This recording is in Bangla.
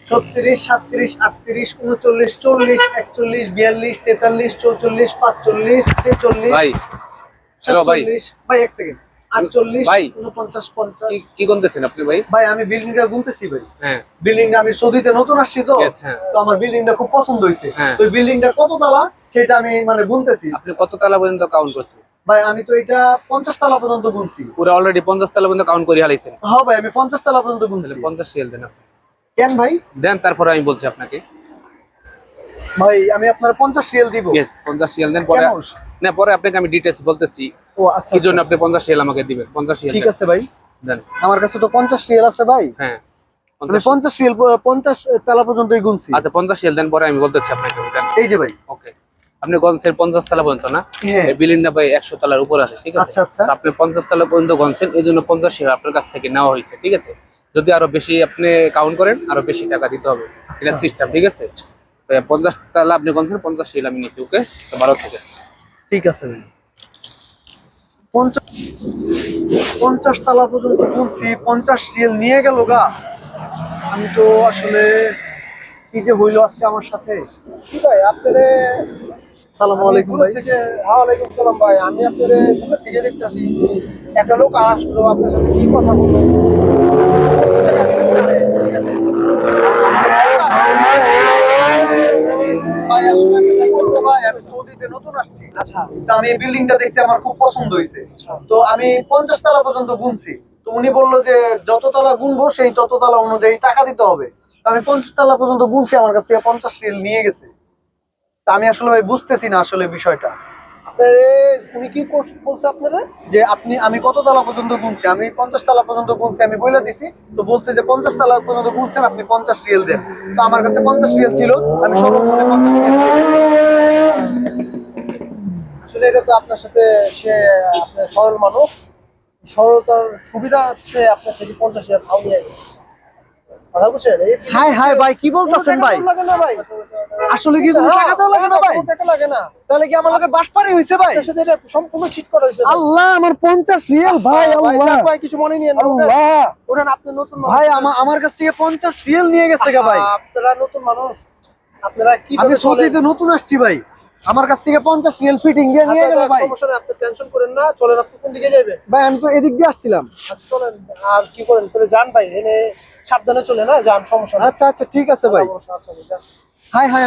36, 37, 38, 39, 40, 41, 42, 43, 44, 45, 46, ভাই হ্যালো ভাই 47, ভাই এক সেকেন্ড, 48, ভাই 49, 50। কি গুনতেছেন আপনি ভাই? ভাই আমি বিল্ডিংটা গুনতেছি ভাই। হ্যাঁ বিল্ডিংটা আমি সৌদিতে নতুন আসছি তো, Yes, হ্যাঁ তো আমার বিল্ডিংটা খুব পছন্দ হয়েছে। হ্যাঁ। তো বিল্ডিংটা কত তলা সেটা আমি মানে গুনতেছি। আপনি কত তলা পর্যন্ত কাউন্ট করছেন? ভাই আমি তো এটা 50 তলা পর্যন্ত গুনছি। পুরো অলরেডি 50 তলা পর্যন্ত কাউন্ট করে হালাইছেন? হ্যাঁ ভাই আমি 50 তলা পর্যন্ত তাহলে গুনছি। 50 রিয়াল দেন আপনি। কেন ভাই? দেন তারপরে আমি বলছি আপনাকে। ভাই আমি আপনার 50 রিয়াল দিব। ইয়েস 50 রিয়াল দেন, পরে কেন? না পরে আপনাকে আমি ডিটেইলস বলতেছি ও আচ্ছা কি আচ্ছা, জন্য আপনি 50 রিয়াল আমাকে দিবেন। 50 রিয়াল ঠিক দেন। আছে ভাই। দেন। আমার কাছে তো 50 রিয়াল আছে ভাই। হ্যাঁ আমি 50। 50 রিয়াল 50 তলা পর্যন্তই গুনছি। আচ্ছা 50 রিয়াল দেন, পরে আমি বলতেছি আপনাকে। দেন। এই যে ভাই। ওকে। আপনি গনছেন 50 তলা পর্যন্ত না? হ্যাঁ। এই বিল্ডিংটা ভাই 100 তলার উপর আছে, ঠিক আছে? আচ্ছা আচ্ছা। তো আপনি 50 তলা পর্যন্ত গনছেন, এই জন্য 50 রিয়াল আপনার কাছ থেকে নেওয়া হয়েছে, ঠিক আছে? যদি আরো বেশি আপনি কাউন্ট করেন আরো বেশি টাকা দিতে হবে, এটা আচ্ছা। সিস্টেম, ঠিক আছে? তো 50 তলা আপনি গনছেন, 50 রিয়াল আমি নিছি। ওকে, তো ভালো থেকে। ঠিক আছে ভাই। 50 50 তলা পর্যন্ত গুনছি, 50 রিয়াল নিয়ে গেল গা। আমি তো আসলে কি যে হইলো আজকে আমার সাথে। কি ভাই আপনারে সালামু আমি আলাইকুম দূর ভাই। থেকে ওয়ালাইকুম সালাম ভাই, আমি আপনারে দূর থেকে দেখতেছি। একটা লোক আসলো আপনার সাথে কি কথা বললো, ঠিক আছে? ভাই আসলে আমি কি বলবো ভাই, আমি সৌদিতে নতুন আসছি। আচ্ছা তো আমি এই বিল্ডিংটা দেখছি, আমার খুব পছন্দ হয়েছে। তো আমি 50 তলা পর্যন্ত গুনছি। তো উনি বললো যে যত তলা গুনবো সেই তত তলা অনুযায়ী টাকা দিতে হবে। তো আমি 50 তলা পর্যন্ত গুনছি, আমার কাছ থেকে 50 রিয়াল নিয়ে গেছে। তা আমি আসলে ভাই বুঝতেছি না আসলে বিষয়টা, আপনারে উনি কি বলছে আপনারা? যে আমি কত তলা পর্যন্ত গুনছি। আমি 50 তলা পর্যন্ত গুনছি, আমি বইলা দিছি। তো বলছে যে 50 তলা পর্যন্ত গুনছেন, আপনি 50 রিয়াল দেন। তো আমার কাছে 50 রিয়াল ছিল, আমি সর্বমোটে 50 রিয়াল দিয়েছি। আসলে এটা তো আপনার সাথে সে আপনার সরল মানুষ, সরলতার সুবিধা আছে আপনার থেকে 50,000 ভাও নিয়ে গেছে। কথা বুঝছেন? হাই হাই ভাই, কি বলতেছেন ভাই? লাগে না ভাই, আসলে কি কোনো টাকা দেওয়া লাগে না ভাই? কোনো টাকা লাগে না। তাহলে কি আমার লোকে বাটপারি হইছে ভাই? আপনার সাথে এটা সম্পূর্ণ চিট করা হয়েছে ভাই। আল্লাহ, আমার 50 রিয়াল ভাই। ভাই, আল্লাহ যাক ভাই, কিছু মনে নিয়েন না। আল্লাহ ওঠেন, আপনি নতুন মানুষ। ভাই, আমার কাছ থেকে 50 রিয়াল নিয়ে গেছে গা ভাই। আপনারা নতুন মানুষ, আপনারা আমি কিভাবে চলেন? সৌদিতে নতুন আসছি ভাই, আমার কাছ থেকে 50 রিয়াল ফিটিং দিয়ে নিয়ে গেল ভাই। সমস্যা নেই, আপনি টেনশন করেন না। চলেন, আপনি কোন দিকে যাবেন? ভাই আমি তো এদিক দিয়ে আসছিলাম। আচ্ছা চলেন। আর কি করেন তাহলে? যান ভাই, এনে সাবধানে চলে না, যান, সমস্যা নেই। আচ্ছা আচ্ছা, ঠিক আছে ভাই। আচ্ছা, যান। High high.